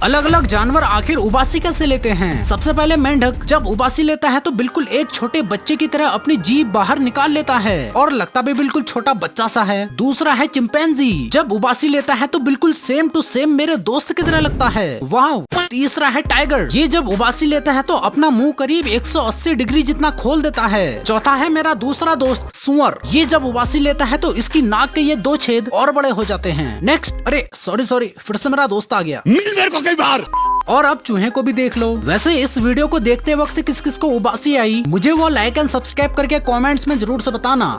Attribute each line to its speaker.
Speaker 1: अलग अलग जानवर आखिर उबासी कैसे लेते हैं? सबसे पहले मेंढक जब उबासी लेता है तो बिल्कुल एक छोटे बच्चे की तरह अपनी जीभ बाहर निकाल लेता है और लगता भी बिल्कुल छोटा बच्चा सा है। दूसरा है चिंपैंजी, जब उबासी लेता है तो बिल्कुल सेम टू सेम मेरे दोस्त की तरह लगता है। वाह। तीसरा है टाइगर, ये जब उबासी लेता है तो अपना मुंह करीब 180 डिग्री जितना खोल देता है। चौथा है मेरा दूसरा दोस्त सुअर, ये जब उबासी लेता है तो इसकी नाक के ये 2 छेद और बड़े हो जाते हैं। नेक्स्ट, अरे सॉरी फिर से मेरा दोस्त आ गया,
Speaker 2: मिल मेरे को कई बार।
Speaker 1: और अब चूहे को भी देख लो। वैसे इस वीडियो को देखते वक्त किस किस को उबासी आई, मुझे वो लाइक एंड सब्सक्राइब करके कमेंट्स में जरूर से बताना।